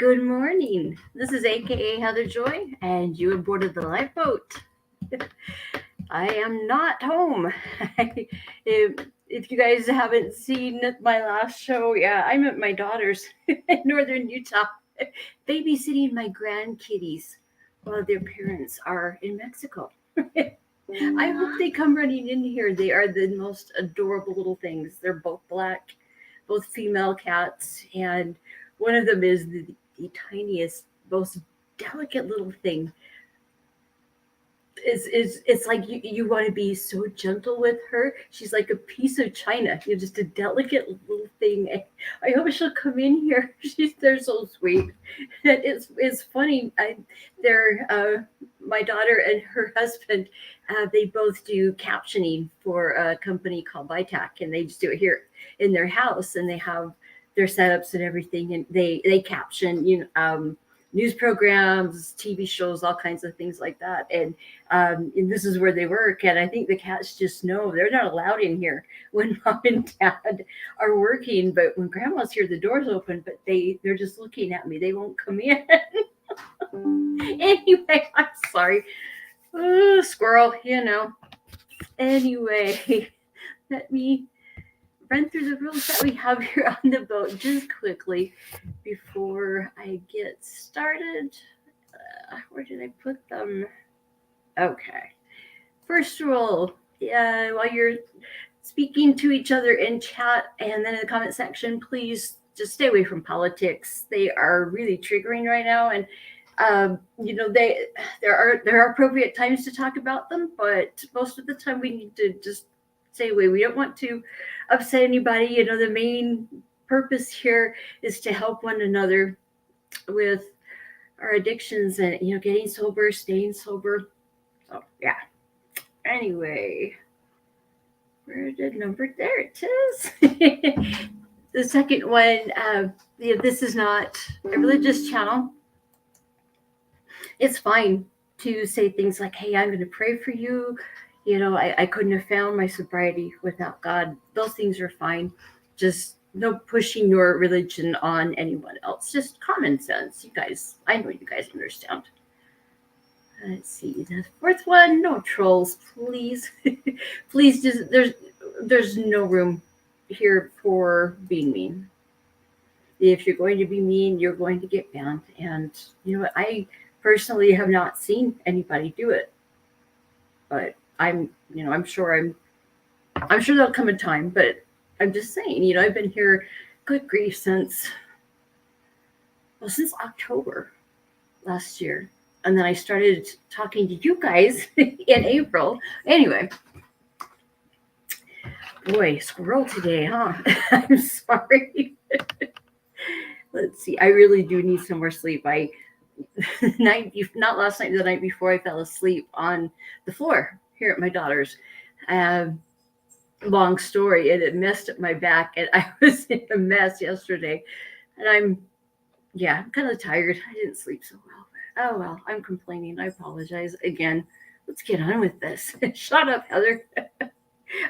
Good morning. This is AKA Heather Joy, and you have boarded the lifeboat. I am not home. if you guys haven't seen my last show, yeah, I'm at my daughter's in northern Utah, babysitting my grandkitties while their parents are in Mexico. I hope they come running in here. They are the most adorable little things. They're both black, both female cats, and one of them is the tiniest, most delicate little thing. It's like you want to be so gentle with her. She's like a piece of china. You're just a delicate little thing. I hope she'll come in here. They're so sweet. It's funny. They're my daughter and her husband. They both do captioning for a company called Vitac, and they just do it here in their house, and they have their setups and everything, and they caption news programs, TV shows, all kinds of things like that. And this is where they work. And I think the cats just know they're not allowed in here when mom and dad are working. But when grandma's here, the door's open, but they're just looking at me. They won't come in. Anyway, I'm sorry. Squirrel, Anyway, let me run through the rules that we have here on the boat just quickly before I get started. Where did I put them? Okay. First rule, while you're speaking to each other in chat and then in the comment section, please just stay away from politics. They are really triggering right now, and there are appropriate times to talk about them, but most of the time we need to just stay away. We don't want to upset anybody. The main purpose here is to help one another with our addictions and getting sober, staying sober. So yeah. Anyway, where did number? There it is. The second one. This is not a religious channel. It's fine to say things like, "Hey, I'm going to pray for you." I couldn't have found my sobriety without God. Those things are fine. Just no pushing your religion on anyone else. Just common sense. You guys, I know you guys understand. Let's see. The fourth one, no trolls, please. Please, just there's no room here for being mean. If you're going to be mean, you're going to get banned. And I personally have not seen anybody do it. But I'm sure there'll come a time, but I'm just saying, I've been here, good grief, since October last year. And then I started talking to you guys in April. Anyway, boy, squirrel today, huh? I'm sorry. Let's see. I really do need some more sleep. Not last night, the night before, I fell asleep on the floor here at my daughter's. Long story, and it messed up my back, and I was in a mess yesterday. And I'm kind of tired. I didn't sleep so well. Oh well, I'm complaining. I apologize again. Let's get on with this. Shut up, Heather.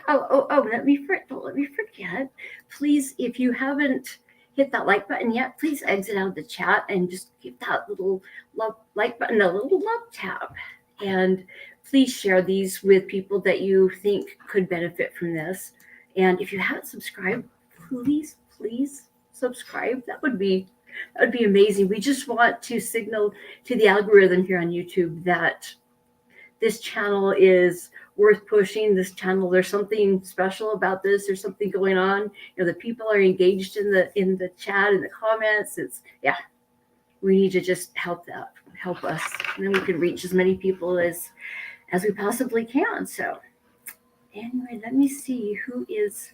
Oh, don't let me forget. Please, if you haven't hit that like button yet, please exit out of the chat and just give that little like button a little love tap. And please share these with people that you think could benefit from this. And if you haven't subscribed, please subscribe. That would be amazing. We just want to signal to the algorithm here on YouTube that this channel is worth pushing. This channel, there's something special about this. There's something going on. The people are engaged in the chat, in the comments. We need to just help us, and then we can reach as many people as we possibly can. So anyway, let me see who is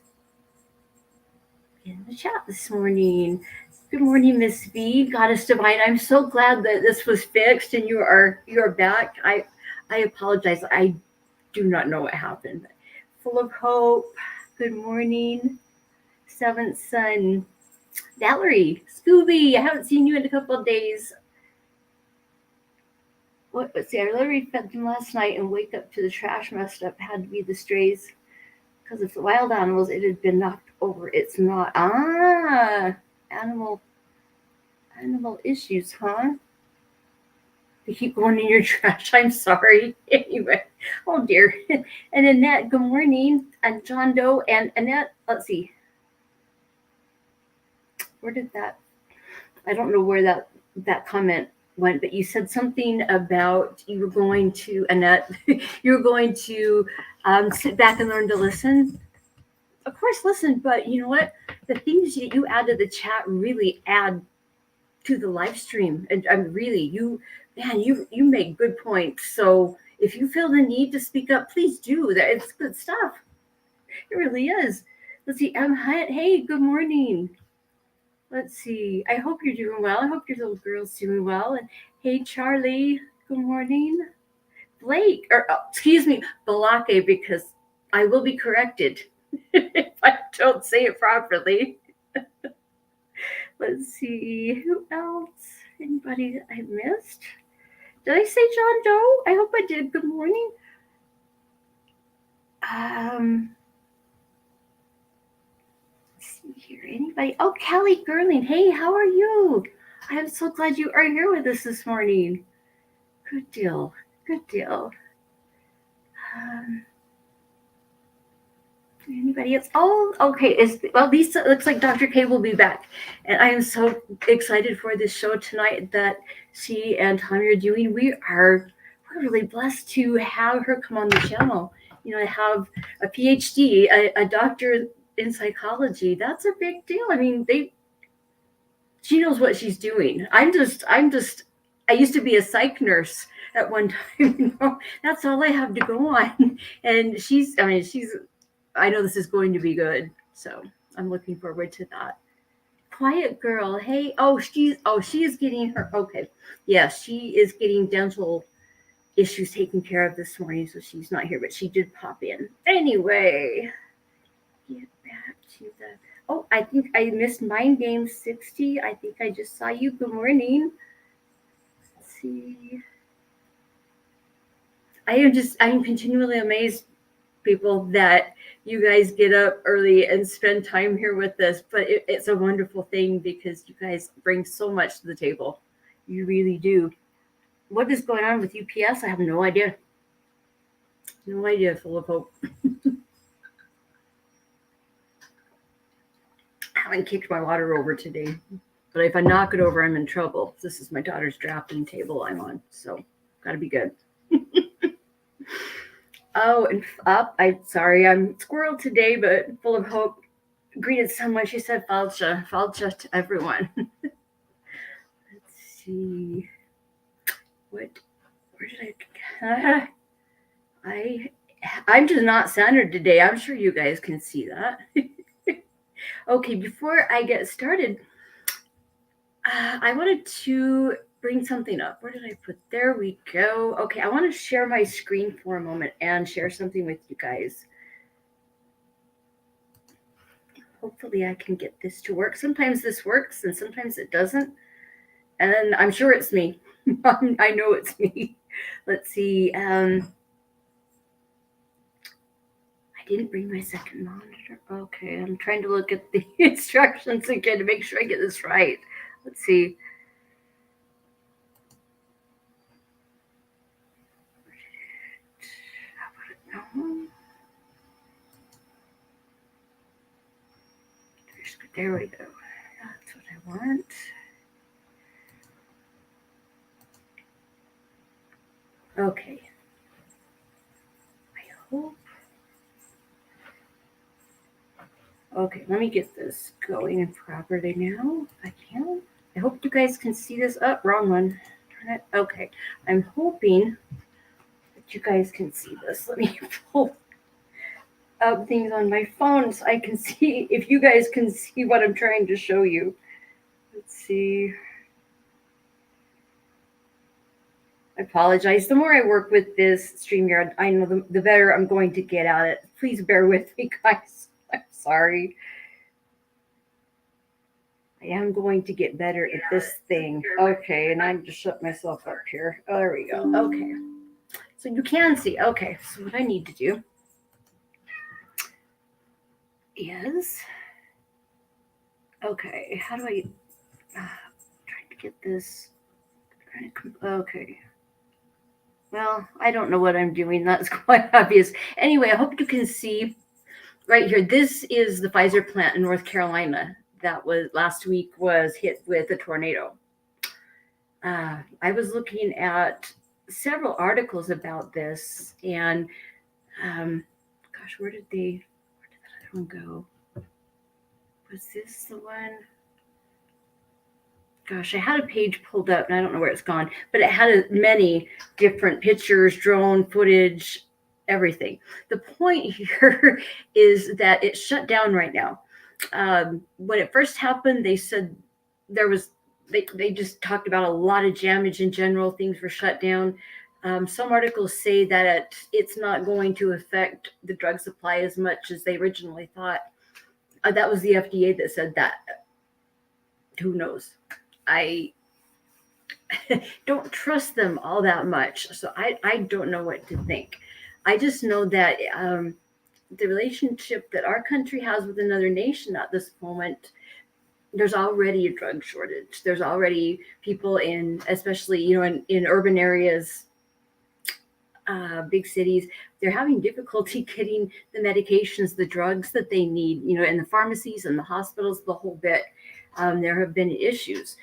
in the chat this morning. Good morning, Miss V, Goddess Divine. I'm so glad that this was fixed and you are back. I apologize. I do not know what happened. But full of hope. Good morning, Seventh Son. Valerie, Scooby, I haven't seen you in a couple of days. Let's see, I literally fed them last night and wake up to the trash messed up. Had to be the strays. Because if the wild animals, it had been knocked over. It's not. Animal Animal issues, huh? They keep going in your trash. I'm sorry. Anyway, oh dear. And Annette, good morning. And John Doe and Annette, let's see. Where did that? I don't know where that comment went, but you said something about you were going to Annette. You were going to sit back and learn to listen. Of course, listen, but you know what? The things that you add to the chat really add to the live stream, and I'm really you make good points. So if you feel the need to speak up, please do. That it's good stuff. It really is. Let's see. Hey, good morning. Let's see. I hope you're doing well. I hope your little girl's doing well. And hey, Charlie. Good morning. Blake, or excuse me, Balake, because I will be corrected if I don't say it properly. Let's see. Who else? Anybody that I missed? Did I say John Doe? I hope I did. Good morning. Let's see here. Anybody? Oh, Callie Gerling. Hey, how are you? I'm so glad you are here with us this morning. Good deal. Good deal. Anybody else? Oh, okay. Lisa, it looks like Dr. K will be back. And I am so excited for this show tonight that she and Tommy are doing. We're really blessed to have her come on the channel. You know, have a PhD, a doctor in psychology. That's a big deal. I mean, she knows what she's doing. I used to be a psych nurse at one time. That's all I have to go on. And I know this is going to be good. So I'm looking forward to that. Quiet girl. Hey, she is getting her. Okay. Yeah, she is getting dental issues taken care of this morning. So she's not here, but she did pop in. Anyway, get back to the. Oh, I think I missed Mind Game 60. I think I just saw you. Good morning. Let's see. I'm continually amazed, people, that you guys get up early and spend time here with us. But it's a wonderful thing because you guys bring so much to the table. You really do. What is going on with UPS? I have no idea. No idea, full of hope. I haven't kicked my water over today. But if I knock it over, I'm in trouble. This is my daughter's drafting table I'm on. So gotta be good. Oh, and I'm sorry, I'm squirreled today, but full of hope. Greeted someone. She said falcha to everyone. Let's see. Where did I'm just not centered today. I'm sure you guys can see that. Okay, before I get started, I wanted to bring something up. Where did I put? There we go. Okay, I want to share my screen for a moment and share something with you guys. Hopefully I can get this to work. Sometimes this works and sometimes it doesn't. And I'm sure it's me. I know it's me. Let's see. I didn't bring my second monitor. Okay, I'm trying to look at the instructions again to make sure I get this right. Let's see. There we go. That's what I want. Okay. I hope. Okay, let me get this going properly now. I can. I hope you guys can see this. Oh, wrong one. Turn it. Okay. I'm hoping that you guys can see this. Let me pull up things on my phone so I can see if you guys can see what I'm trying to show you. Let's see. I apologize. The more I work with this StreamYard, I know the better I'm going to get at it. Please bear with me, guys. I'm sorry. I am going to get better at this thing. Okay, and I'm just shut myself up here. Oh, there we go. Okay. So you can see. Okay, so what I need to do is, okay, how do I, get this? Okay. Well, I don't know what I'm doing. That's quite obvious. Anyway, I hope you can see right here. This is the Pfizer plant in North Carolina that was last week was hit with a tornado. I was looking at several articles about this, and gosh, where did that other one go? Was this the one? Gosh, I had a page pulled up and I don't know where it's gone, but it had many different pictures, drone footage, everything. The point here is that it's shut down right now. When it first happened, they said there was, they just talked about a lot of damage in general, things were shut down. Some articles say that it's not going to affect the drug supply as much as they originally thought. That was the FDA that said that. Who knows? I don't trust them all that much. So I don't know what to think. I just know that the relationship that our country has with another nation at this moment, there's already a drug shortage. There's already people in, especially, in urban areas, big cities, they're having difficulty getting the medications, the drugs that they need, in the pharmacies and the hospitals, the whole bit. There have been issues.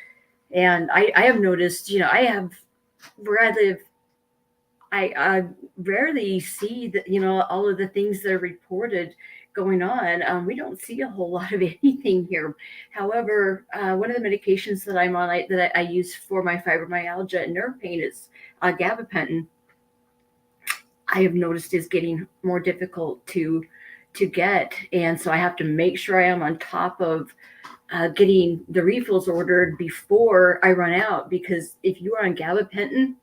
And I have noticed, where I live, I rarely see that, all of the things that are reported going on. We don't see a whole lot of anything here. However, one of the medications that I'm on, that I use for my fibromyalgia and nerve pain is gabapentin. I have noticed is getting more difficult to get. And so I have to make sure I am on top of getting the refills ordered before I run out, because if you are on gabapentin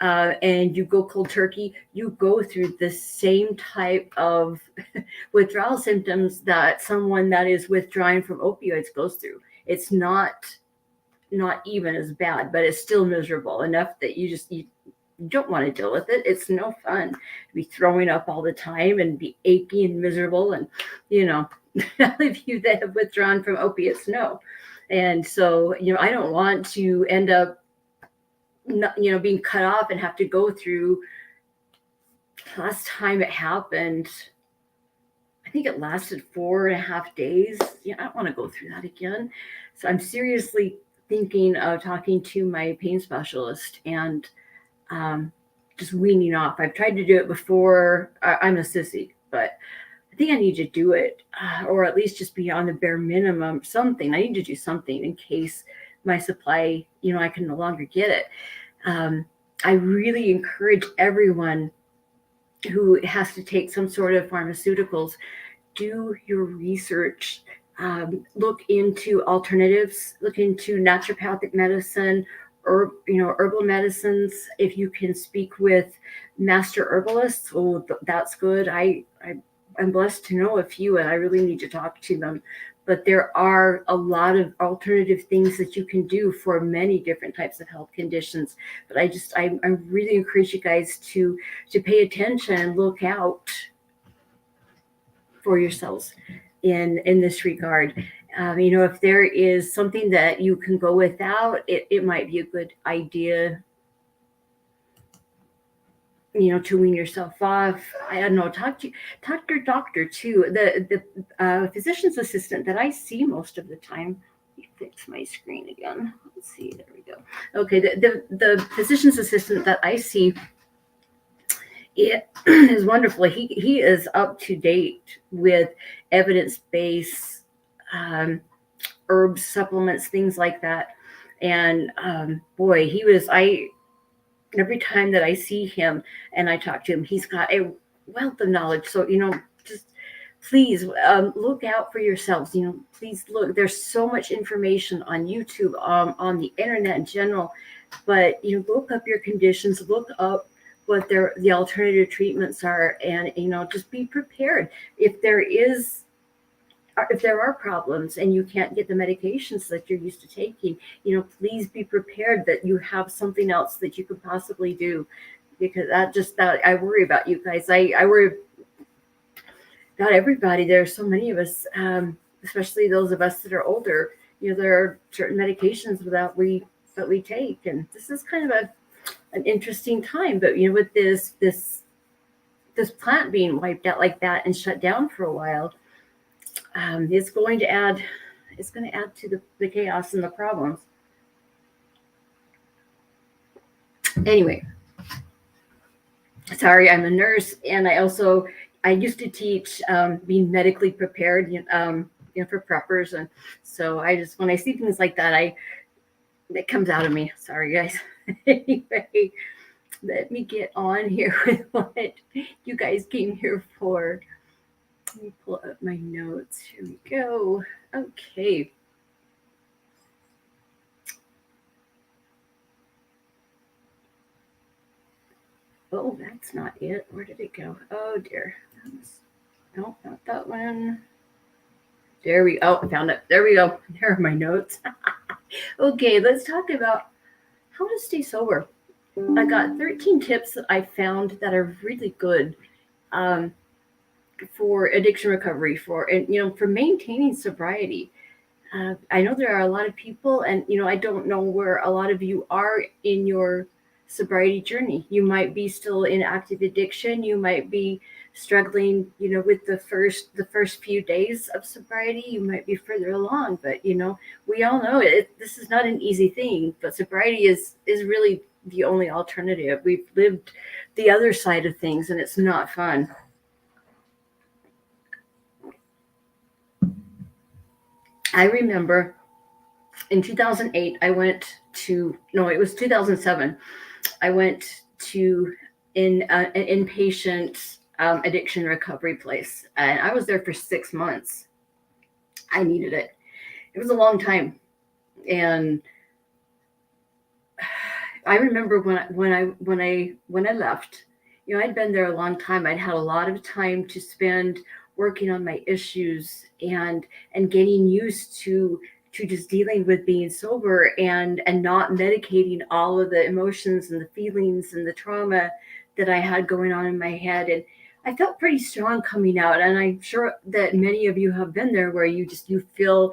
and you go cold turkey, you go through the same type of withdrawal symptoms that someone that is withdrawing from opioids goes through. It's not even as bad, but it's still miserable enough that you don't want to deal with it. It's no fun to be throwing up all the time and be achy and miserable. And, all of you that have withdrawn from opiates know. And so, I don't want to end up, being cut off and have to go through. Last time it happened, I think it lasted 4.5 days. I don't want to go through that again. So I'm seriously thinking of talking to my pain specialist and just weaning off. I've tried to do it before. I'm a sissy, but I think I need to do it, or at least just be on the bare minimum, something. I need to do something in case my supply, I can no longer get it. I really encourage everyone who has to take some sort of pharmaceuticals, do your research. Look into alternatives, look into naturopathic medicine, or herbal medicines. If you can speak with master herbalists, that's good. I'm blessed to know a few, and I really need to talk to them. But there are a lot of alternative things that you can do for many different types of health conditions. But I really encourage you guys to pay attention and look out for yourselves in this regard. If there is something that you can go without, it might be a good idea, to wean yourself off. I don't know, talk to your doctor too. The physician's assistant that I see most of the time. Let me fix my screen again. Let's see, there we go. Okay, the physician's assistant that I see, it is wonderful. He is up to date with evidence-based herbs, supplements, things like that. And boy, every time that I see him and I talk to him, he's got a wealth of knowledge. So, just please look out for yourselves. Please look. There's so much information on YouTube, on the internet in general. But, look up your conditions, look up what the alternative treatments are, and, just be prepared. If there are problems and you can't get the medications that you're used to taking, please be prepared that you have something else that you could possibly do, because that I worry about you guys. I worry about everybody. There are so many of us, especially those of us that are older, there are certain medications that we take, and this is kind of an interesting time. But with this plant being wiped out like that and shut down for a while, it's going to add to the chaos and the problems. Anyway, sorry, I'm a nurse, and I used to teach being medically prepared, for preppers, and so I just when I see things like that, it comes out of me. Sorry, guys. Anyway, let me get on here with what you guys came here for. Let me pull up my notes. Here we go. Okay. Oh, that's not it. Where did it go? Oh dear. No, not that one. There we go. Oh, I found it. There we go. There are my notes. Okay, let's talk about how to stay sober. I got 13 tips that I found that are really good um, for addiction recovery, for maintaining sobriety. I know there are a lot of people, and I don't know where a lot of you are in your sobriety journey. You might be still in active addiction. You might be struggling, with the first few days of sobriety. You might be further along, but we all know this is not an easy thing. But sobriety is really the only alternative. We've lived the other side of things, and it's not fun. I remember in 2008, it was 2007. I went to an inpatient addiction recovery place, and I was there for 6 months. I needed it. It was a long time, and I remember when I left. I'd been there a long time. I'd had a lot of time to spend working on my issues and getting used to just dealing with being sober and not medicating all of the emotions and the feelings and the trauma that I had going on in my head. And I felt pretty strong coming out, and I'm sure that many of you have been there, where you feel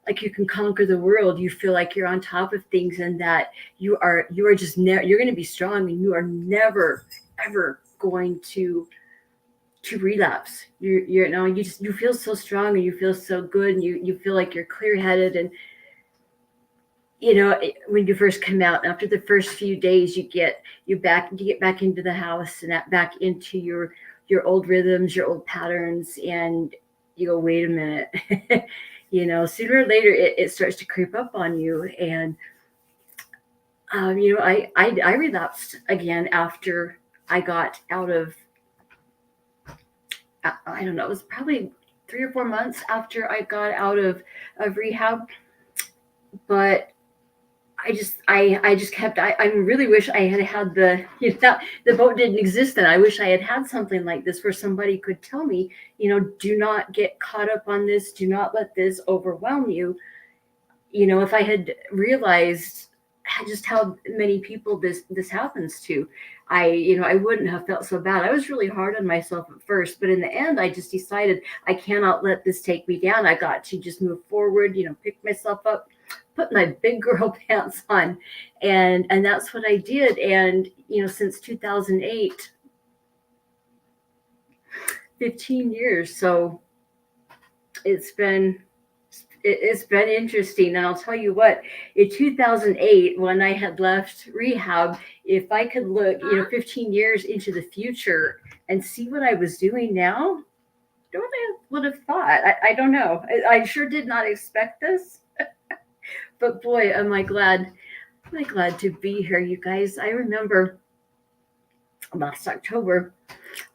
like you can conquer the world. You feel like you're on top of things, and that you are just you're going to be strong, and you are never ever going to relapse. You feel so strong, and you feel so good, and you feel like you're clear-headed. And when you first come out, after the first few days, you get back into the house and back into your old rhythms, your old patterns, and you go, wait a minute. Sooner or later it starts to creep up on you. And I relapsed again after I got out of, I don't know, it was probably 3 or 4 months after I got out of rehab. But I just kept, I really wish I had the boat didn't exist then. I wish I had something like this where somebody could tell me, do not get caught up on this. Do not let this overwhelm you. If I had realized just how many people this happens to, I wouldn't have felt so bad. I was really hard on myself at first, but in the end, I just decided I cannot let this take me down. I got to just move forward, pick myself up, put my big girl pants on, and that's what I did. And since 2008, 15 years. So it's been interesting. And I'll tell you what, in 2008, when I had left rehab, if I could look 15 years into the future and see what I was doing now, what I would have thought. I don't know. I sure did not expect this. But boy, am I glad to be here, you guys. I remember last October,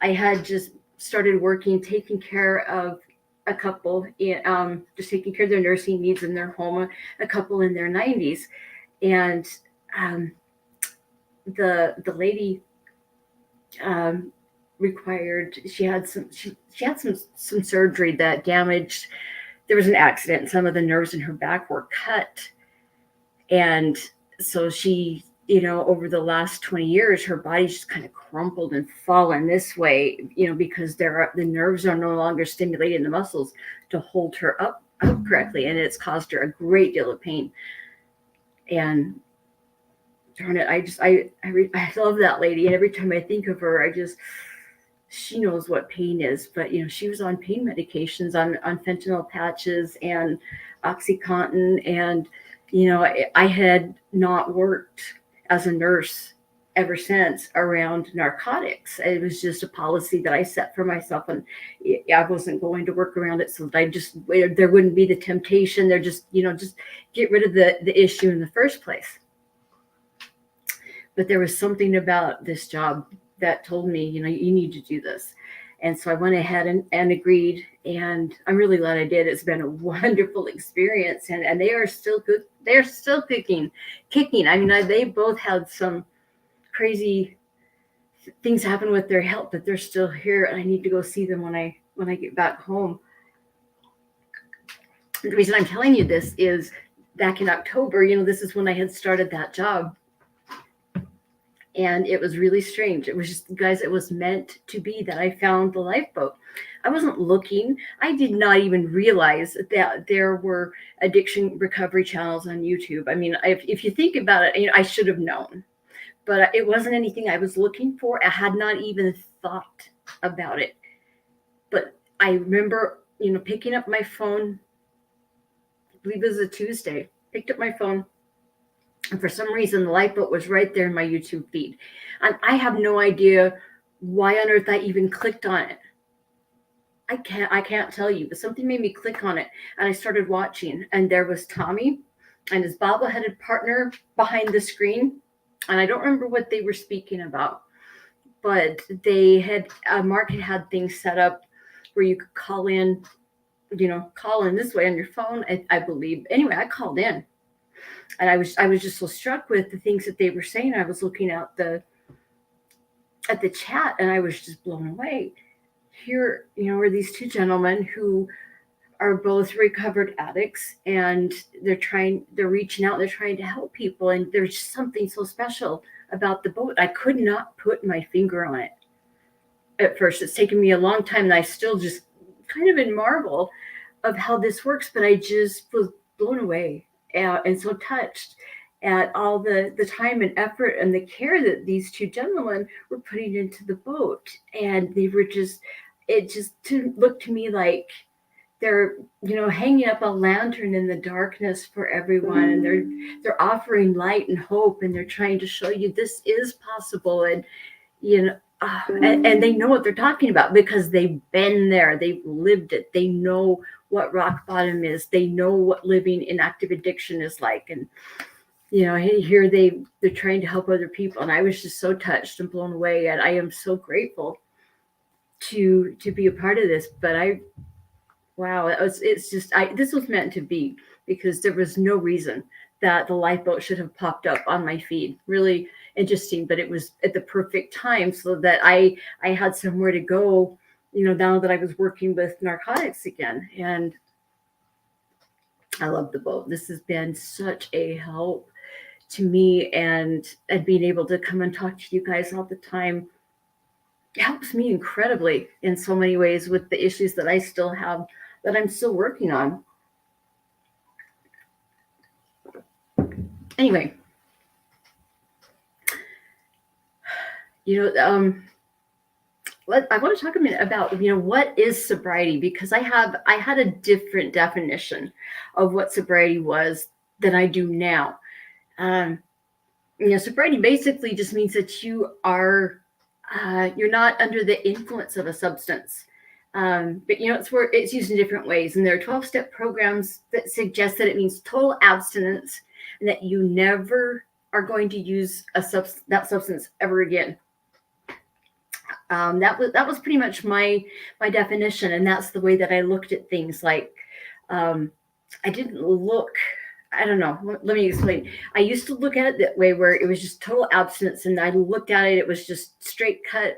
I had just started working, taking care of a couple, just taking care of their nursing needs in their home, a couple in their 90s. And the lady she had some surgery that damaged, there was an accident, some of the nerves in her back were cut. And so she, over the last 20 years, her body's just kind of crumpled and fallen this way, because the nerves are no longer stimulating the muscles to hold her up out correctly, and it's caused her a great deal of pain. And darn it, I love that lady, and every time I think of her, she knows what pain is. But she was on pain medications, on fentanyl patches and OxyContin, and I had not worked as a nurse ever since around narcotics. It was just a policy that I set for myself, and I wasn't going to work around it, so that there wouldn't be the temptation. They're just get rid of the issue in the first place. But there was something about this job that told me, you need to do this. And so I went ahead and agreed, and I'm really glad I did. It's been a wonderful experience, and they are still good. They're still kicking. I mean, they both had some crazy things happen with their health, but they're still here, and I need to go see them when I get back home. The reason I'm telling you this is back in October, this is when I had started that job. And it was really strange. It was just, guys, it was meant to be that I found the lifeboat. I wasn't looking. I did not even realize that there were addiction recovery channels on YouTube. I mean, if you think about it, I should have known. But it wasn't anything I was looking for. I had not even thought about it. But I remember, picking up my phone. I believe it was a Tuesday. Picked up my phone. And for some reason, the lifeboat was right there in my YouTube feed. And I have no idea why on earth I even clicked on it. I can't tell you, but something made me click on it. And I started watching. And there was Tommy and his bobbleheaded partner behind the screen. And I don't remember what they were speaking about. But they had, Mark had things set up where you could call in this way on your phone, I believe. Anyway, I called in. And I was just so struck with the things that they were saying. I was looking at the chat, and I was just blown away. Here, are these two gentlemen who are both recovered addicts, and they're reaching out, they're trying to help people, and there's just something so special about the boat. I could not put my finger on it at first. It's taken me a long time, and I still just kind of in marvel of how this works, but I just was blown away. And so touched at all the time and effort and the care that these two gentlemen were putting into the boat. And they were it looked to me like they're, hanging up a lantern in the darkness for everyone. And they're offering light and hope, and they're trying to show you this is possible. And, and they know what they're talking about because they've been there. They've lived it. They know what rock bottom is. They know what living in active addiction is like. And, here they're trying to help other people. And I was just so touched and blown away. And I am so grateful to be a part of this. But this was meant to be, because there was no reason that the lifeboat should have popped up on my feed. Really interesting, but it was at the perfect time so that I had somewhere to go, now that I was working with narcotics again. And I love the boat. This has been such a help to me, and being able to come and talk to you guys all the time helps me incredibly in so many ways with the issues that I still have, that I'm still working on. Anyway, I want to talk a minute about, what is sobriety, because I had a different definition of what sobriety was than I do now. Sobriety basically just means that you are, you're not under the influence of a substance. But it's used in different ways. And there are 12-step programs that suggest that it means total abstinence, and that you never are going to use that substance ever again. That was pretty much my definition, and that's the way that I looked at things. Like, I didn't look. I don't know. Let me explain. I used to look at it that way, where it was just total abstinence, and I looked at it. It was just straight cut.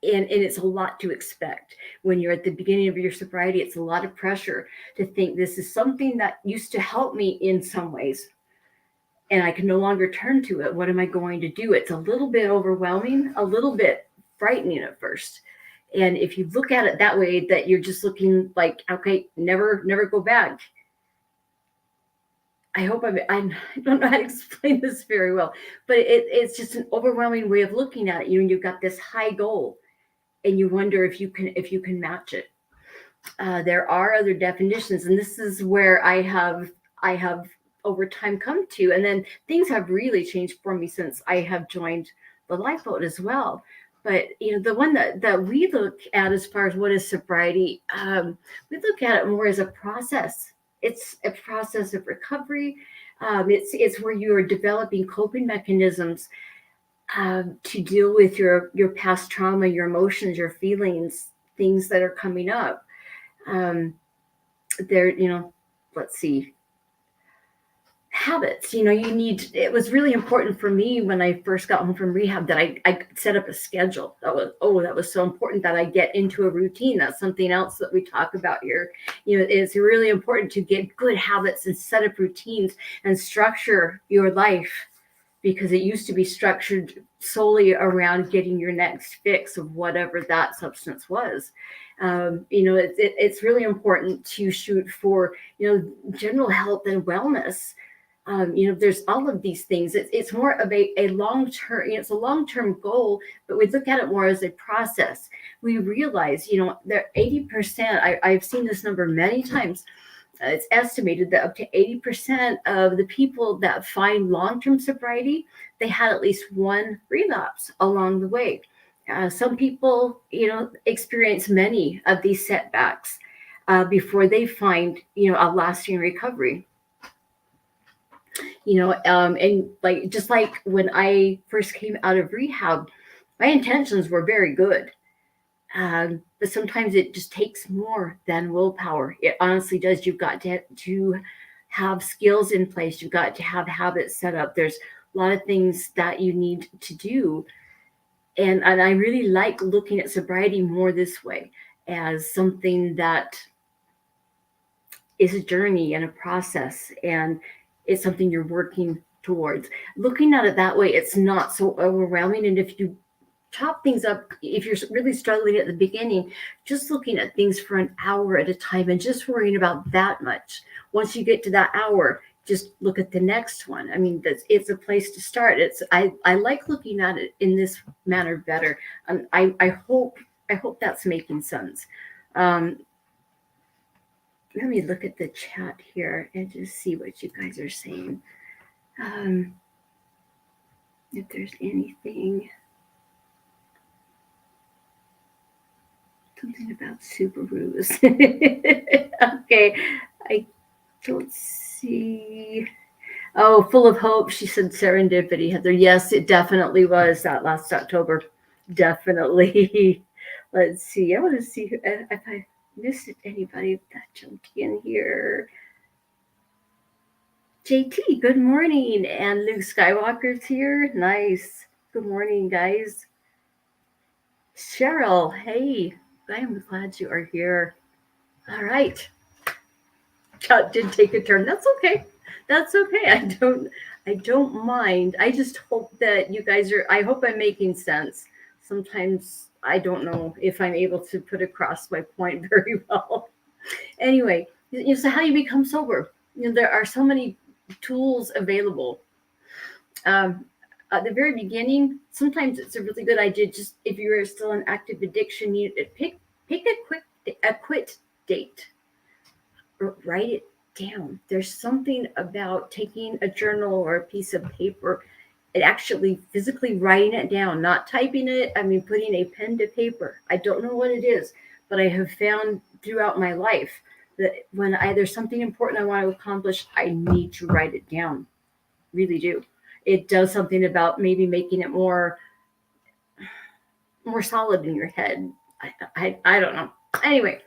And it's a lot to expect when you're at the beginning of your sobriety. It's a lot of pressure to think this is something that used to help me in some ways, and I can no longer turn to it. What am I going to do? It's a little bit overwhelming, a little bit frightening at first. And if you look at it that way, that you're just looking like, okay, never go back. I hope I don't know how to explain this very well, but it's just an overwhelming way of looking at it. You've got this high goal, and you wonder if you can match it. There are other definitions, and this is where I have over time come to, and then things have really changed for me since I have joined the lifeboat as well. But the one that we look at as far as what is sobriety, we look at it more as a process. It's a process of recovery. It's where you are developing coping mechanisms to deal with your past trauma, your emotions, your feelings, things that are coming up. um, there, let's see, habits. It was really important for me when I first got home from rehab that I set up a schedule. That was so important that I get into a routine. That's something else that we talk about here. It's really important to get good habits and set up routines and structure your life, because it used to be structured solely around getting your next fix of whatever that substance was. It's really important to shoot for general health and wellness. There's all of these things. It's more of a long term. It's a long term goal, but we look at it more as a process. We realize, there 80%. I've seen this number many times. It's estimated that up to 80% of the people that find long-term sobriety, they had at least one relapse along the way. Some people, experience many of these setbacks before they find, a lasting recovery. And like just like when I first came out of rehab, my intentions were very good. But sometimes it just takes more than willpower. It honestly does. You've got to have skills in place. You've got to have habits set up. There's a lot of things that you need to do. And I really like looking at sobriety more this way, as something that is a journey and a process, and it's something you're working towards. Looking at it that way, it's not so overwhelming. And if you chop things up, if you're really struggling at the beginning, just looking at things for an hour at a time and just worrying about that much. Once you get to that hour, just look at the next one. I mean, it's a place to start. I like looking at it in this manner better. I hope that's making sense. um Let me look at the chat here and just see what you guys are saying. um if there's anything. Something about Subarus. Okay, I don't see. Oh, full of hope. She said serendipity, Heather. Yes, it definitely was that last October. Definitely. Let's see. I want to see if I missed anybody that jumped in here. JT, good morning. And Luke Skywalker's here. Nice. Good morning, guys. Cheryl, hey. I am glad you are here. All right. Chat did take a turn. That's okay. That's okay. I don't mind. I just hope that you guys are, I hope I'm making sense. Sometimes I don't know if I'm able to put across my point very well. Anyway, so how do you become sober? There are so many tools available. Um, at the very beginning, sometimes it's a really good idea. Just if you're still in active addiction, you pick a quit date, or write it down. There's something about taking a journal or a piece of paper and actually physically writing it down, not typing it. I mean, putting a pen to paper. I don't know what it is, but I have found throughout my life that when there's something important I want to accomplish, I need to write it down. Really do. It does something about maybe making it more solid in your head. I don't know. Anyway,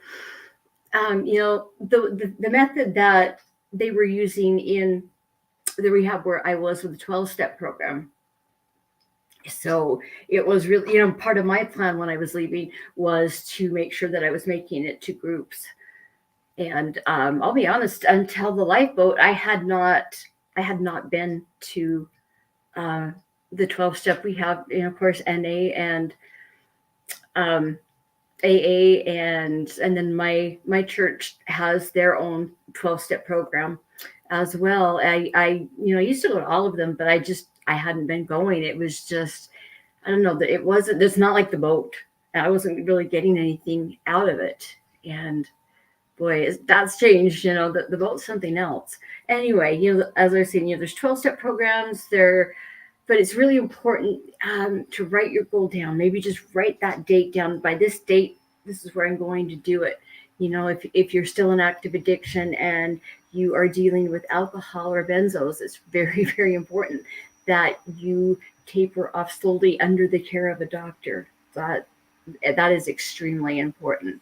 the method that they were using in the rehab where I was with the 12-step program. So it was really, part of my plan when I was leaving was to make sure that I was making it to groups. And I'll be honest, until the lifeboat, I had not been to the 12-step. We have, of course, NA and AA, and then my church has their own 12-step program as well. I used to go to all of them, but I hadn't been going. It was just, I don't know, that it wasn't, it's not like the boat. I wasn't really getting anything out of it. And boy, that's changed. The boat's something else. Anyway, as I was saying, there's 12-step programs there, but it's really important to write your goal down. Maybe just write that date down. By this date, this is where I'm going to do it. If you're still in active addiction and you are dealing with alcohol or benzos, it's very, very important that you taper off slowly under the care of a doctor. That is extremely important.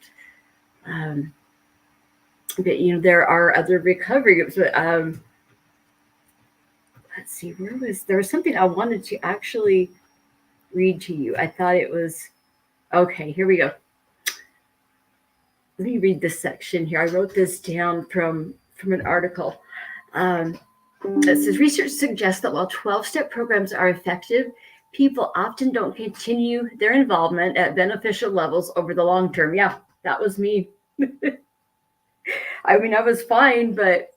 Um, but there are other recovery groups. But let's see, there was something I wanted to actually read to you. I thought it was okay. Here we go. Let me read this section here. I wrote this down from an article. It says research suggests that while 12-step programs are effective, people often don't continue their involvement at beneficial levels over the long term. Yeah, that was me. I mean, I was fine, but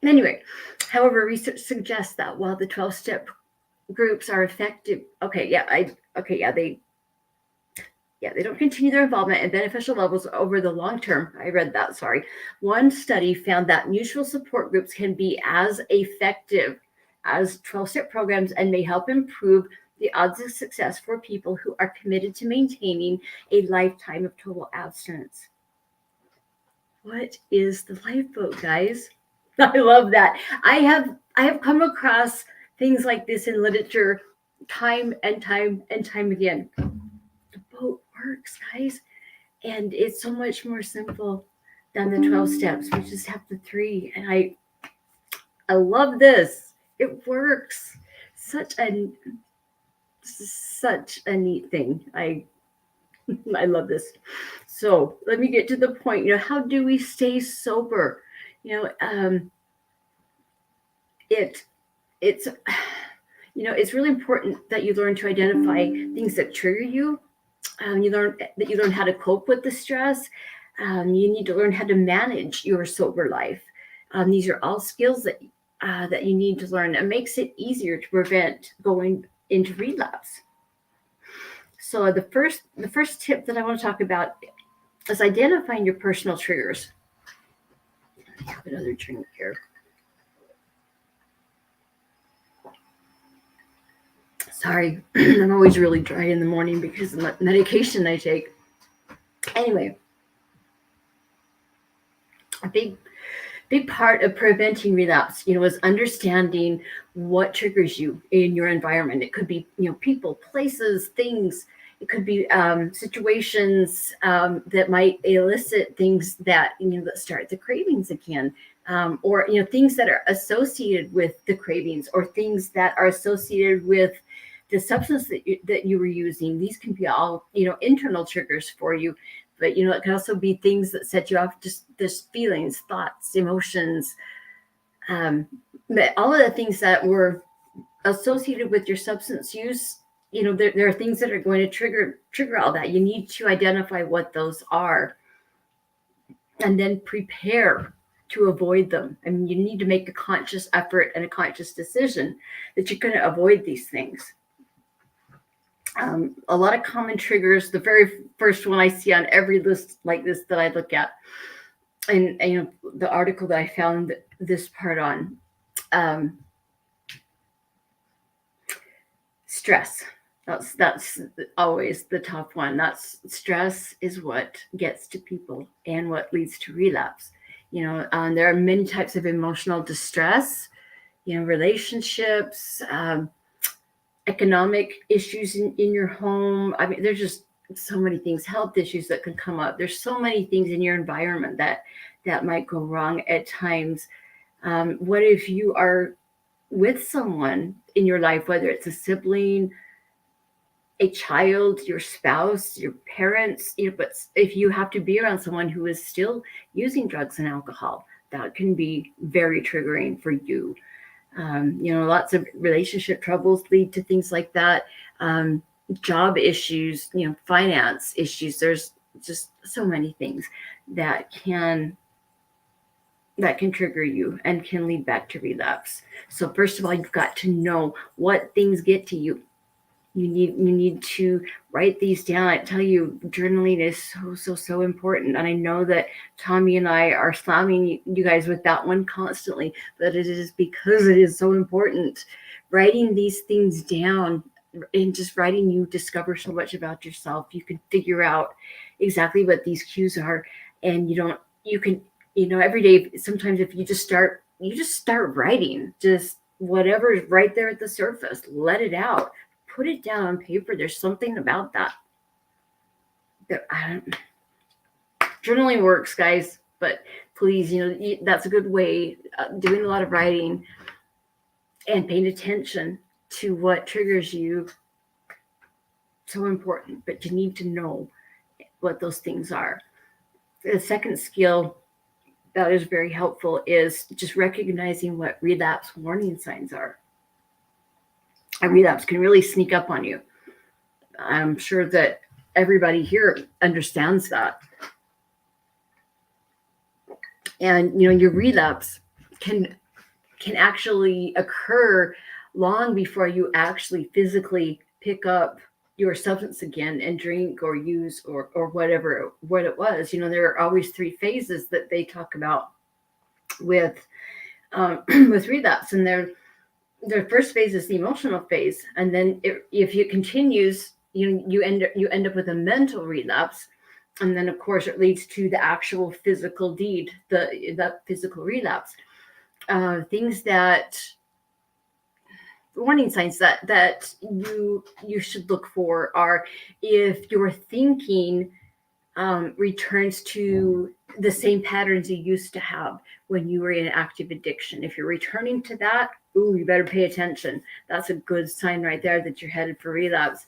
anyway. However, research suggests that while the 12-step groups are effective, they don't continue their involvement at beneficial levels over the long term. I read that, sorry. One study found that mutual support groups can be as effective as 12-step programs and may help improve the odds of success for people who are committed to maintaining a lifetime of total abstinence. What is the lifeboat, guys? I love that. I have come across things like this in literature time and time and time again. The boat works, guys, and it's so much more simple than the 12 steps. We just have the 3, and I love this. It works. Such a neat thing. I love this. So let me get to the point. How do we stay sober? It's it's really important that you learn to identify things that trigger you. You learn how to cope with the stress. You need to learn how to manage your sober life. These are all skills that you need to learn. It makes it easier to prevent going into relapse. So the first tip that I want to talk about is identifying your personal triggers. I have another drink here. Sorry, I'm always really dry in the morning because of the medication I take. Anyway, a big part of preventing relapse, is understanding what triggers you in your environment. It could be, people, places, things. It could be situations that might elicit things that that start the cravings again, or things that are associated with the cravings, or things that are associated with the substance that you were using. These can be all internal triggers for you, but it can also be things that set you off, just this feelings, thoughts, emotions, all of the things that were associated with your substance use. There are things that are going to trigger all that. You need to identify what those are and then prepare to avoid them. I mean, you need to make a conscious effort and a conscious decision that you're going to avoid these things. A lot of common triggers. The very first one I see on every list like this that I look at, and the article that I found this part on, stress. That's always the top one. That's stress is what gets to people and what leads to relapse. There are many types of emotional distress. Relationships. Economic issues in your home. I mean, there's just so many things, health issues that could come up. There's so many things in your environment that might go wrong at times. What if you are with someone in your life, whether it's a sibling, a child, your spouse, your parents, but if you have to be around someone who is still using drugs and alcohol, that can be very triggering for you. Lots of relationship troubles lead to things like that. job issues, finance issues. There's just so many things that can trigger you and can lead back to relapse. So first of all, you've got to know what things get to you. You need to write these down. I tell you, journaling is so important. And I know that Tommy and I are slamming you guys with that one constantly, but it is because it is so important. Writing these things down and just writing, you discover so much about yourself. You can figure out exactly what these cues are, and you can, every day, sometimes if you just start writing, just whatever is right there at the surface, let it out, put it down on paper. There's something about that journaling works, guys. But please, that's a good way. Doing a lot of writing and paying attention to what triggers you, so important. But you need to know what those things are. The second skill that is very helpful is just recognizing what relapse warning signs are. A relapse can really sneak up on you. I'm sure that everybody here understands that. And your relapse can actually occur long before you actually physically pick up your substance again and drink or use or whatever what it was. There are always three phases that they talk about with with relapse, and their first phase is the emotional phase, and then if it continues, you end up with a mental relapse, and then of course it leads to the actual physical deed, that physical relapse. Things that warning signs that you should look for are if your thinking returns to the same patterns you used to have when you were in active addiction. If you're returning to that, you better pay attention. That's a good sign right there that you're headed for relapse.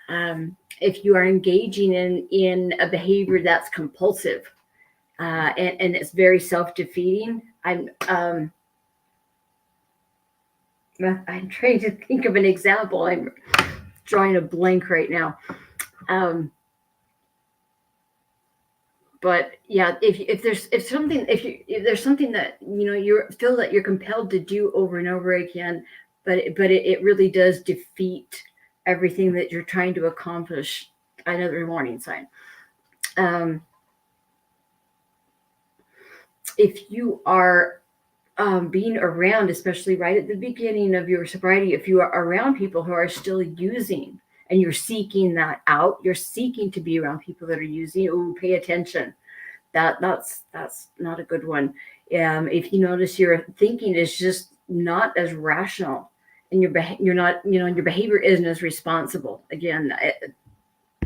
If you are engaging in a behavior that's compulsive and it's very self-defeating, I'm trying to think of an example. I'm drawing a blank right now. But yeah, if there's something that you feel that you're compelled to do over and over again, but it really does defeat everything that you're trying to accomplish, another warning sign. If you are being around, especially right at the beginning of your sobriety, if you are around people who are still using and you're seeking that out, you're seeking to be around people that are using, pay attention. That's not a good one. If you notice your thinking is just not as rational, and your behavior isn't as responsible, again,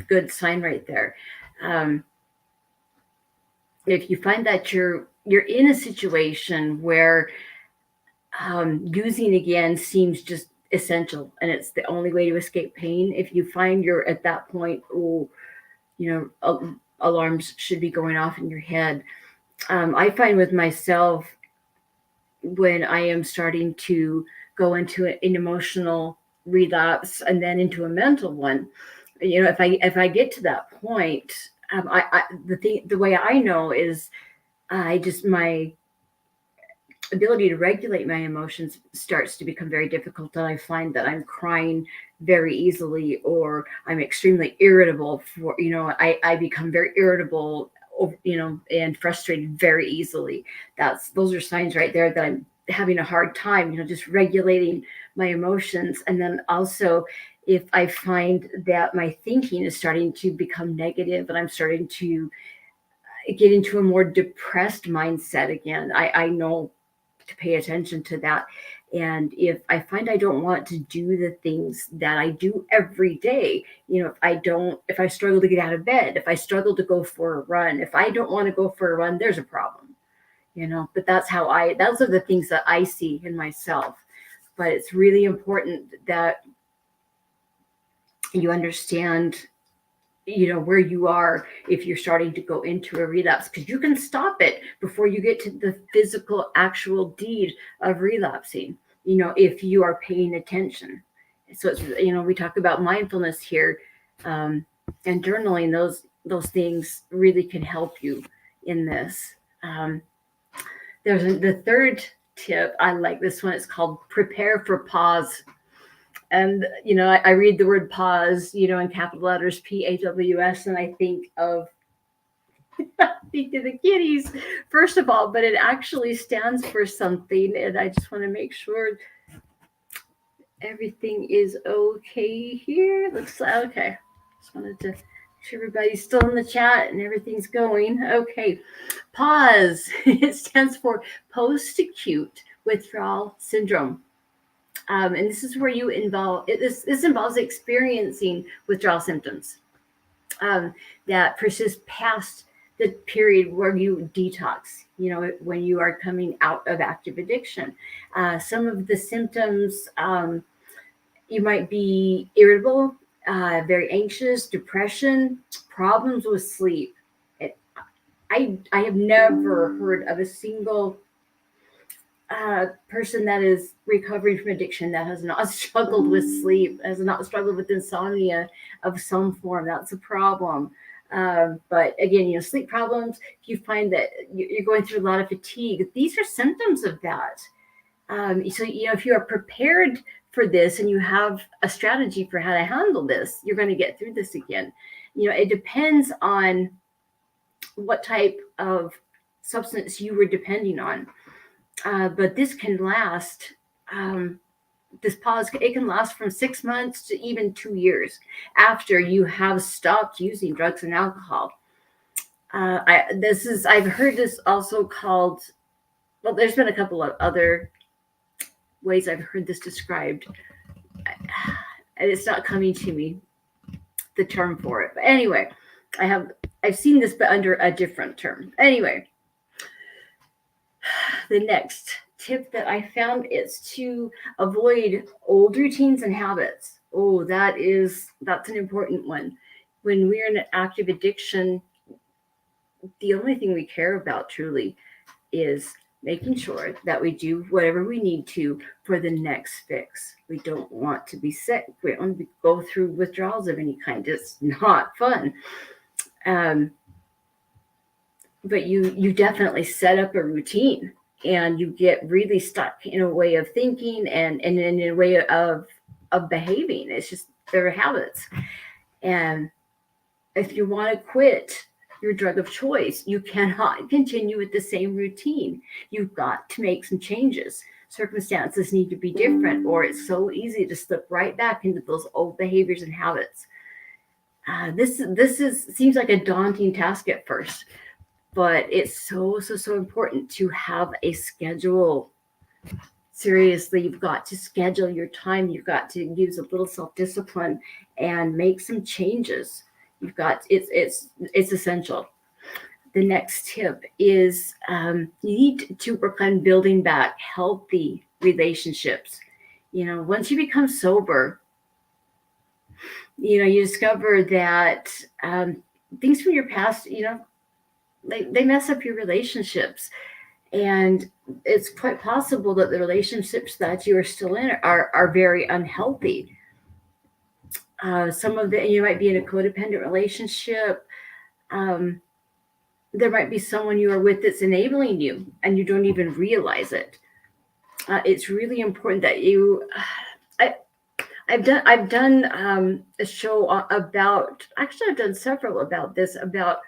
good sign right there. If you find that you're in a situation where using again seems just essential and it's the only way to escape pain, if you find you're at that point, alarms should be going off in your head. I find with myself, when I am starting to go into an emotional relapse and then into a mental one, if I get to that point, the way I know is my ability to regulate my emotions starts to become very difficult, and I find that I'm crying very easily, or I'm extremely irritable I become very irritable, and frustrated very easily. Those are signs right there that I'm having a hard time, just regulating my emotions. And then also, if I find that my thinking is starting to become negative and I'm starting to get into a more depressed mindset again, I know to pay attention to that. And if I find I don't want to do the things that I do every day, if I struggle to get out of bed, if I struggle to go for a run, if I don't want to go for a run, there's a problem, but those are the things that I see in myself. But it's really important that you understand where you are if you're starting to go into a relapse, because you can stop it before you get to the physical actual deed of relapsing, if you are paying attention. So it's, we talk about mindfulness here, um, and journaling. Those things really can help you in this. Um, the third tip. I like this one. It's called prepare for pause. And I read the word pause, in capital letters PAWS, and I think of the kitties first of all, but it actually stands for something, and I just want to make sure everything is okay here. Looks like okay. Just wanted to make sure everybody's still in the chat and everything's going okay. Pause. It stands for post-acute withdrawal syndrome. And this is where you involve this involves experiencing withdrawal symptoms that persist past the period where you detox, when you are coming out of active addiction. Some of the symptoms, you might be irritable, very anxious, depression, problems with sleep. I have never heard of a single person that is recovering from addiction that has not struggled with sleep, has not struggled with insomnia of some form. That's a problem. But again, sleep problems, if you find that you're going through a lot of fatigue, these are symptoms of that. So, if you are prepared for this and you have a strategy for how to handle this, you're going to get through this again. It depends on what type of substance you were depending on. But this can last, this pause, it can last from 6 months to even 2 years after you have stopped using drugs and alcohol. I've heard this also called, well, there's been a couple of other ways I've heard this described. And it's not coming to me, the term for it. But anyway, I've seen this, but under a different term. Anyway, the next tip that I found is to avoid old routines and habits. Oh, that's an important one. When we're in an active addiction, the only thing we care about truly is making sure that we do whatever we need to for the next fix. We don't want to be sick. We don't want to go through withdrawals of any kind. It's not fun. But you definitely set up a routine, and you get really stuck in a way of thinking and in a way of behaving. It's just their habits. And if you want to quit your drug of choice, you cannot continue with the same routine. You've got to make some changes. Circumstances need to be different, or it's so easy to slip right back into those old behaviors and habits. This seems like a daunting task at first, but it's so important to have a schedule. Seriously, you've got to schedule your time. You've got to use a little self-discipline and make some changes. It's essential. The next tip is you need to work on building back healthy relationships. Once you become sober, you discover that things from your past, they mess up your relationships. And it's quite possible that the relationships that you are still in are very unhealthy. Some of them, you might be in a codependent relationship. There might be someone you are with that's enabling you and you don't even realize it. It's really important that you, I've done a show about, actually I've done several about this, about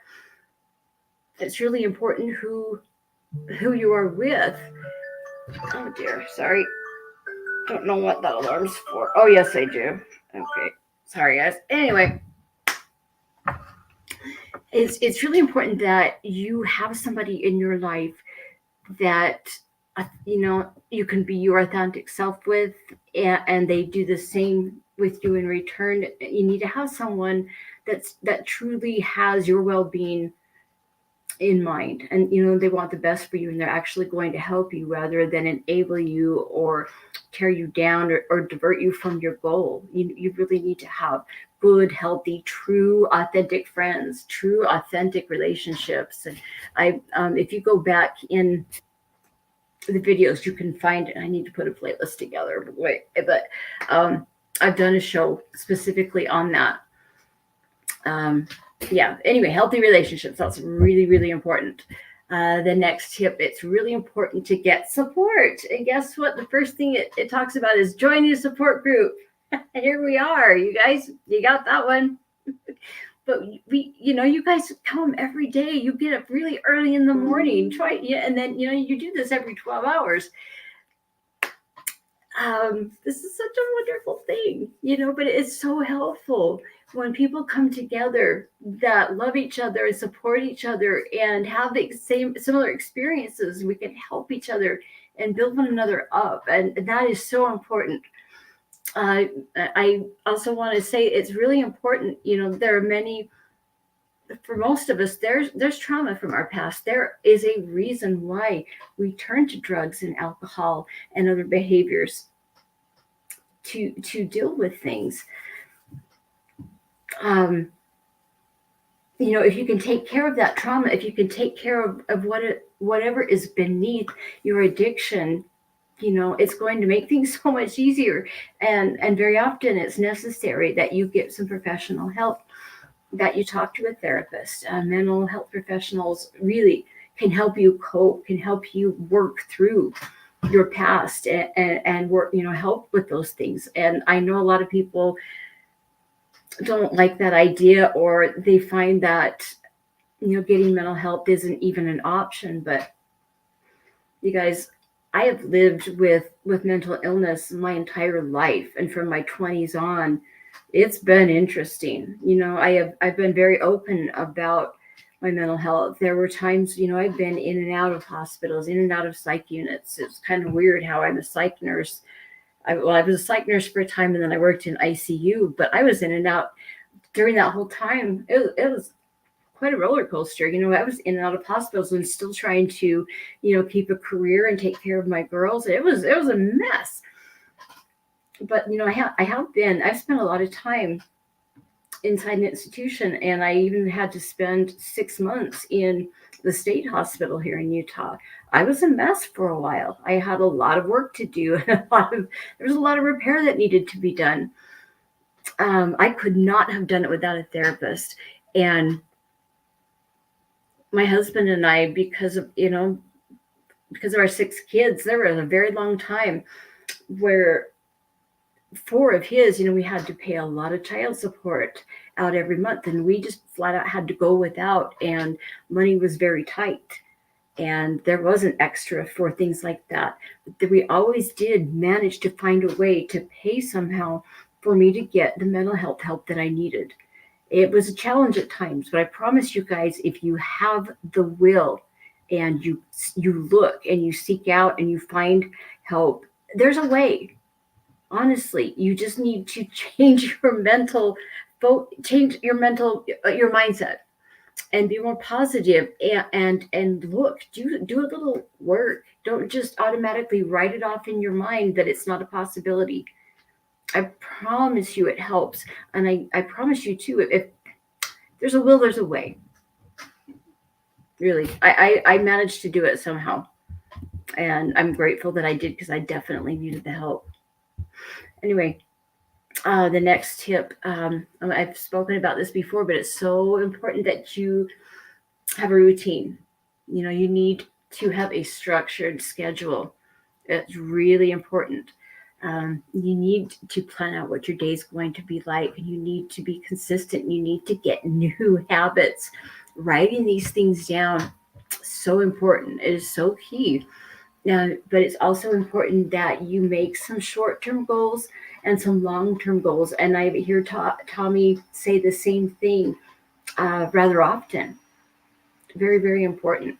it's really important who you are with. Oh dear, sorry. Don't know what that alarm's for. Oh yes, I do. Okay, sorry guys. Anyway, it's really important that you have somebody in your life that you can be your authentic self with, and they do the same with you in return. You need to have someone that truly has your well-being in mind, and they want the best for you, and they're actually going to help you rather than enable you or tear you down or divert you from your goal. You really need to have good, healthy, true, authentic friends, true, authentic relationships. And if you go back in the videos, you can find it. I need to put a playlist together. Wait, but I've done a show specifically on that. Yeah, anyway, healthy relationships, that's really, really important. The next tip, it's really important to get support. And guess what? The first thing it talks about is join your support group. Here we are, you guys, you got that one. But you guys come every day. You get up really early in the morning, and then, you do this every 12 hours. This is such a wonderful thing, but it's so helpful when people come together that love each other and support each other and have the similar experiences. We can help each other and build one another up, and that is so important. I also want to say it's really important. There are many. For most of us, there's trauma from our past. There is a reason why we turn to drugs and alcohol and other behaviors to deal with things. If you can take care of that trauma, if you can take care of whatever is beneath your addiction, it's going to make things so much easier. And very often it's necessary that you get some professional help, that you talk to a therapist. Mental health professionals really can help you cope, can help you work through your past and work, help with those things. And I know a lot of people don't like that idea, or they find that, getting mental health isn't even an option. But you guys, I have lived with mental illness my entire life. And from my 20s on, it's been interesting. I've been very open about my mental health. There were times, I've been in and out of hospitals, in and out of psych units. It's kind of weird how I'm a psych nurse. I was a psych nurse for a time, and then I worked in ICU, but I was in and out during that whole time. It was quite a roller coaster. I was in and out of hospitals and still trying to, keep a career and take care of my girls. It was a mess. But, I've spent a lot of time inside an institution, and I even had to spend 6 months in the state hospital here in Utah. I was a mess for a while. I had a lot of work to do, and there was a lot of repair that needed to be done. I could not have done it without a therapist. And my husband and I, because of our 6 kids, there was a very long time where 4 of his, we had to pay a lot of child support out every month, and we just flat out had to go without, and money was very tight, and there wasn't extra for things like that. But we always did manage to find a way to pay somehow for me to get the mental health help that I needed. It was a challenge at times, but I promise you guys, if you have the will and you look and you seek out and you find help, there's a way. Honestly, you just need to change your mindset and be more positive, and look, do a little work. Don't just automatically write it off in your mind that it's not a possibility. I promise you it helps. And I promise you too, if there's a will, there's a way. Really, I managed to do it somehow. And I'm grateful that I did, because I definitely needed the help. Anyway, the next tip, I've spoken about this before, but it's so important that you have a routine. You need to have a structured schedule. It's really important. You need to plan out what your day is going to be like. You need to be consistent. You need to get new habits. Writing these things down, so important. It is so key. But it's also important that you make some short-term goals and some long-term goals. And I hear Tommy say the same thing rather often. Very, very important.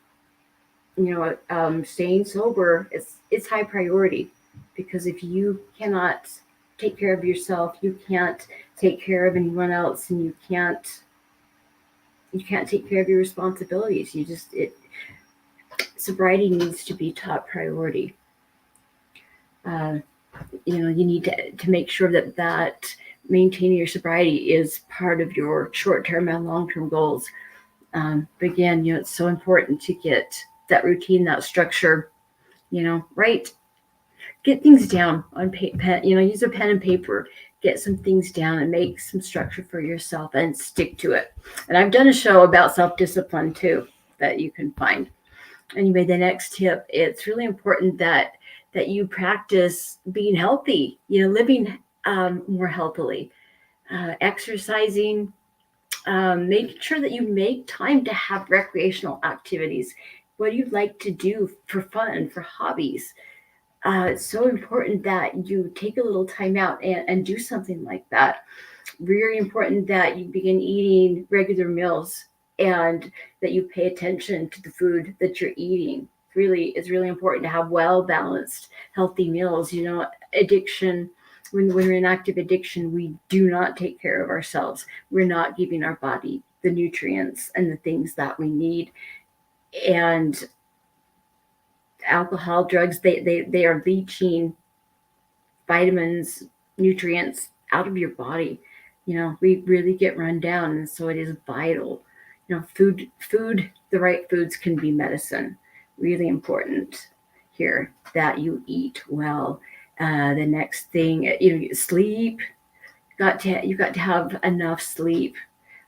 Staying sober, it's high priority, because if you cannot take care of yourself, you can't take care of anyone else, and you can't take care of your responsibilities. Sobriety needs to be top priority. You need to make sure that maintaining your sobriety is part of your short-term and long-term goals. But again, it's so important to get that routine, that structure, right. get things down on pen, use a pen and paper, get some things down and make some structure for yourself and stick to it. And I've done a show about self-discipline too that you can find. Anyway, the next tip, it's really important that you practice being healthy, living more healthily, exercising, making sure that you make time to have recreational activities, what you'd like to do for fun, for hobbies. It's so important that you take a little time out and do something like that. Very important that you begin eating regular meals and that you pay attention to the food that you're eating. Really, it's really important to have well balanced, healthy meals. Addiction, when we're in active addiction, we do not take care of ourselves. We're not giving our body the nutrients and the things that we need. And alcohol, drugs, they are leaching vitamins, nutrients out of your body. We really get run down, and so it is vital. Food, the right foods can be medicine. Really important here that you eat well. The next thing, sleep. You got to have enough sleep.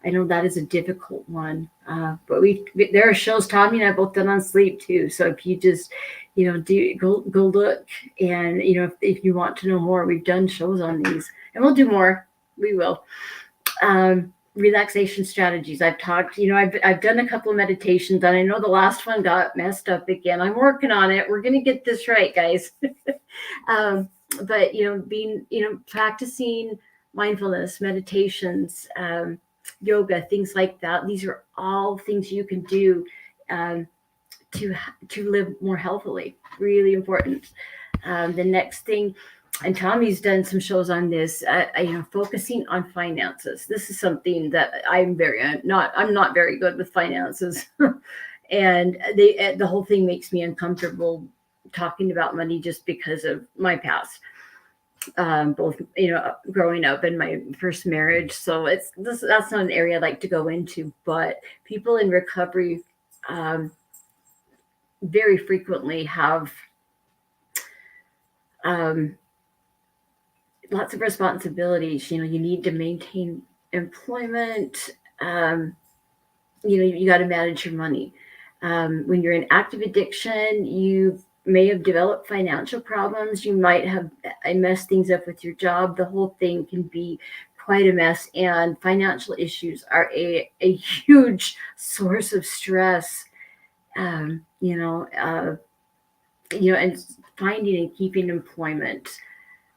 I know that is a difficult one, but there are shows Tommy and I both done on sleep too. So if you just do go look, and if you want to know more, we've done shows on these, and we'll do more. We will. Relaxation strategies. I've talked. I've done a couple of meditations, and I know the last one got messed up again. I'm working on it. We're gonna get this right, guys. But practicing mindfulness, meditations, yoga, things like that. These are all things you can do to live more healthily. Really important. The next thing, and Tommy's done some shows on this. Focusing on finances. This is something that I'm not very good with finances, and the whole thing makes me uncomfortable talking about money just because of my past. Both growing up in my first marriage, so that's not an area I like to go into. But people in recovery very frequently have lots of responsibilities. You need to maintain employment. You got to manage your money. When you're in active addiction, you may have developed financial problems. You might have messed things up with your job. The whole thing can be quite a mess, and financial issues are a huge source of stress. And finding and keeping employment.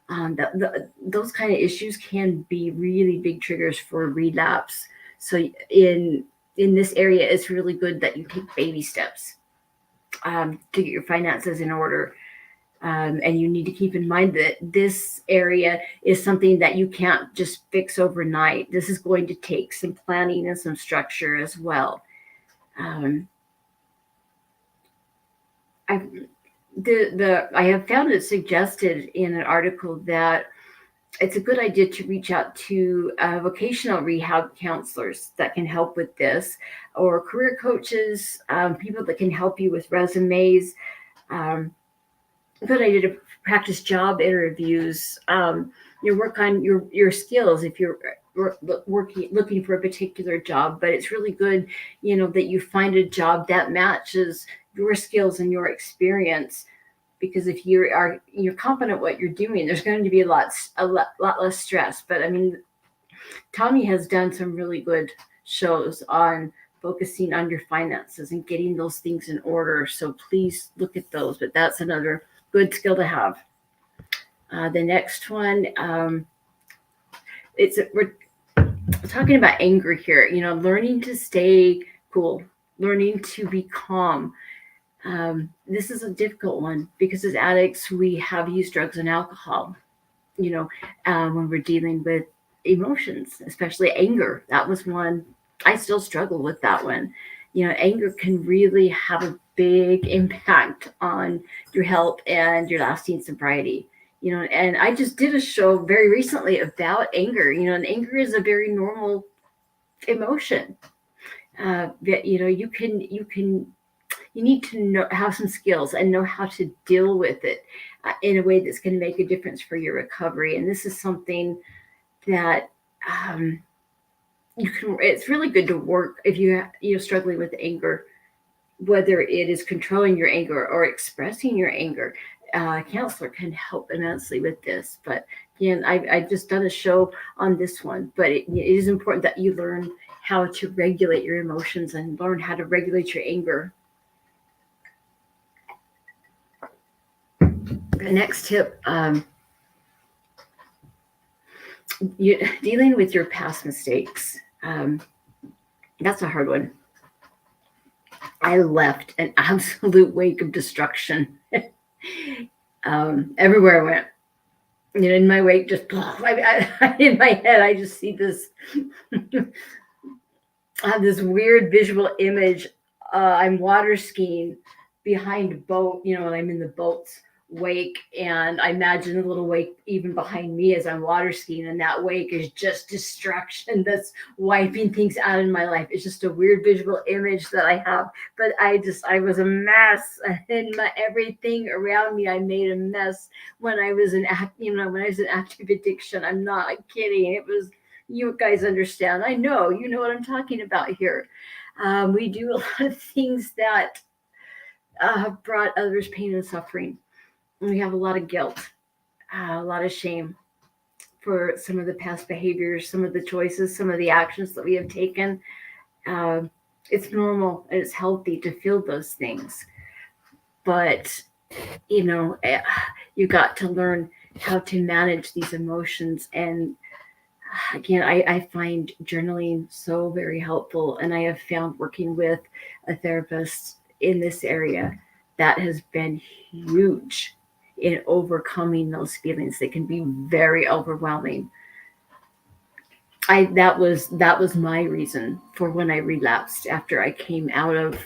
Those kind of issues can be really big triggers for relapse. So in this area, it's really good that you take baby steps to get your finances in order. And you need to keep in mind that this area is something that you can't just fix overnight. This is going to take some planning and some structure as well. I have found it suggested in an article that it's a good idea to reach out to vocational rehab counselors that can help with this, or career coaches, people that can help you with resumes. Good idea to practice job interviews. Work on your skills if you're looking for a particular job. But it's really good, that you find a job that matches your skills and your experience. Because if you're confident what you're doing, there's going to be a lot less stress. But I mean, Tommy has done some really good shows on focusing on your finances and getting those things in order. So please look at those. But that's another good skill to have. The next one, we're talking about anger here. Learning to stay cool, learning to be calm. This is a difficult one because as addicts, we have used drugs and alcohol, when we're dealing with emotions, especially anger. That was one I still struggle with that one. Anger can really have a big impact on your health and your lasting sobriety. And I just did a show very recently about anger, and anger is a very normal emotion. That, you can you need to know, have some skills and know how to deal with it in a way that's going to make a difference for your recovery. And this is something that you can. It's really good to work if you're struggling with anger, whether it is controlling your anger or expressing your anger. A counselor can help immensely with this. But again, I've just done a show on this one, but it is important that you learn how to regulate your emotions and learn how to regulate your anger. The next tip, dealing with your past mistakes. That's a hard one. I left an absolute wake of destruction everywhere I went. In my wake, just in my head, I just see this. I have this weird visual image. I'm water skiing behind a boat, and I'm in the boat's wake, and I imagine a little wake even behind me as I'm water skiing, and that wake is just destruction that's wiping things out in my life. It's just a weird visual image that I have, but I was a mess, and everything around me, I made a mess when I was in active addiction. I'm not kidding. It was, you guys understand. I know, you know what I'm talking about here. We do a lot of things that have brought others pain and suffering. We have a lot of guilt, a lot of shame for some of the past behaviors, some of the choices, some of the actions that we have taken. It's normal and it's healthy to feel those things. But, you got to learn how to manage these emotions. And again, I find journaling so very helpful. And I have found working with a therapist in this area that has been huge in overcoming those feelings. They can be very overwhelming. That was my reason for when I relapsed after I came out of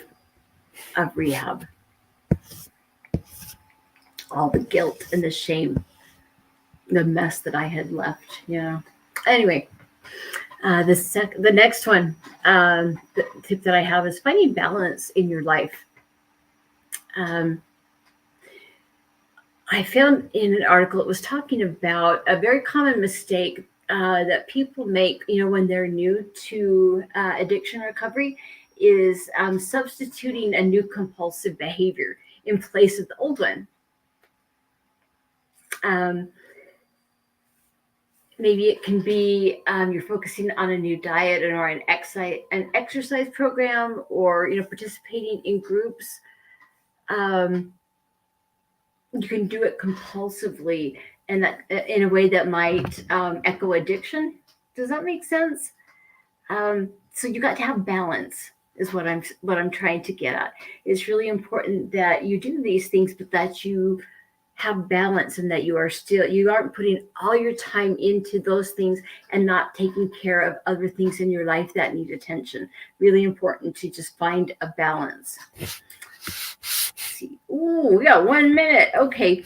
rehab. All the guilt and the shame, the mess that I had left. Anyway, the next one, the tip that I have is finding balance in your life. I found in an article, it was talking about a very common mistake that people make, when they're new to addiction recovery, is substituting a new compulsive behavior in place of the old one. Maybe it can be you're focusing on a new diet or an exercise program, or participating in groups. You can do it compulsively, and that in a way that might echo addiction. Does that make sense? So you got to have balance, is what I'm trying to get at. It's really important that you do these things, but that you have balance, and that you aren't putting all your time into those things and not taking care of other things in your life that need attention. Really important to just find a balance. Ooh, we got 1 minute. Okay.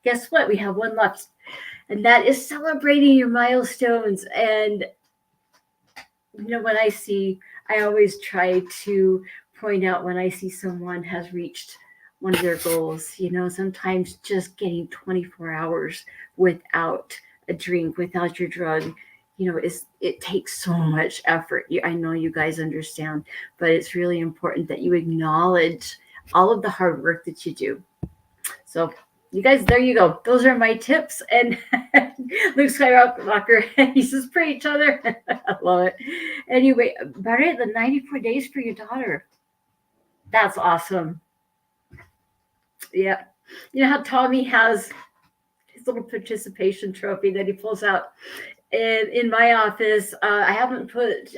Guess what? We have one left. And that is celebrating your milestones. And, I always try to point out when I see someone has reached one of their goals. Sometimes just getting 24 hours without a drink, without your drug, it takes so much effort. I know you guys understand, but it's really important that you acknowledge all of the hard work that you do. So you guys, there you go. Those are my tips. And Luke Skywalker, he says, pray each other. I love it. Anyway, Barrett, the 94 days for your daughter. That's awesome. Yeah. You know how Tommy has his little participation trophy that he pulls out? And in my office, I haven't put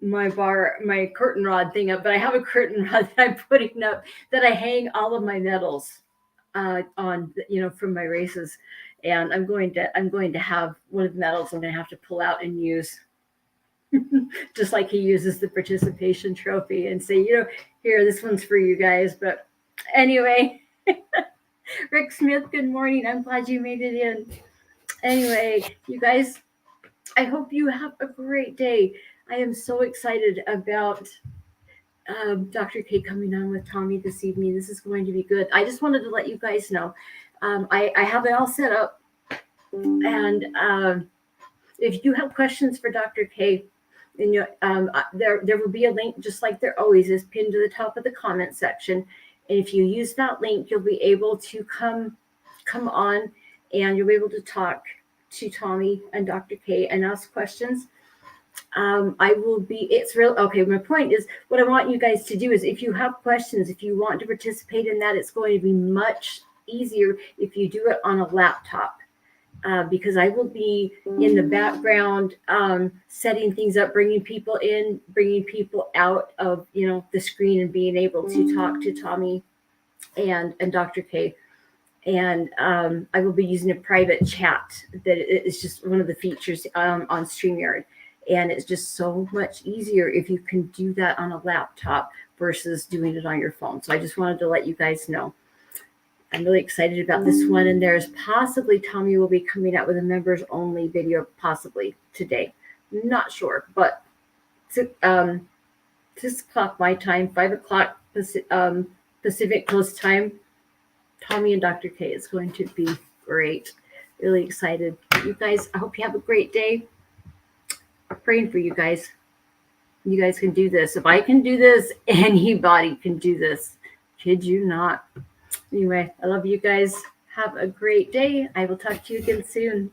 my curtain rod thing up, but I have a curtain rod that I'm putting up that I hang all of my medals on, from my races. And I'm going to have one of the medals I'm going to have to pull out and use, just like he uses the participation trophy, and say, here, this one's for you guys. But anyway, Rick Smith, good morning. I'm glad you made it in. Anyway, you guys, I hope you have a great day. I am so excited about Dr. K coming on with Tommy this evening. This is going to be good. I just wanted to let you guys know. I have it all set up, and if you have questions for Dr. K, then there will be a link, just like there always is, pinned to the top of the comment section. And if you use that link, you'll be able to come on, and you'll be able to talk to Tommy and Dr. K and ask questions. I will be, it's real. Okay. My point is, what I want you guys to do is, if you have questions, if you want to participate in that, it's going to be much easier if you do it on a laptop. Because I will be in the background, setting things up, bringing people in, bringing people out of, the screen, and being able to talk to Tommy and Dr. K. And I will be using a private chat that is just one of the features on StreamYard. And it's just so much easier if you can do that on a laptop versus doing it on your phone. So I just wanted to let you guys know. I'm really excited about this one. And there's possibly Tommy will be coming out with a members only video possibly today. Not sure, but 6 o'clock my time, 5 o'clock Pacific Coast time, Tommy and Dr. K is going to be great. Really excited. You guys, I hope you have a great day. I'm praying for you guys. You guys can do this. If I can do this, anybody can do this. Kid you not. Anyway, I love you guys. Have a great day. I will talk to you again soon.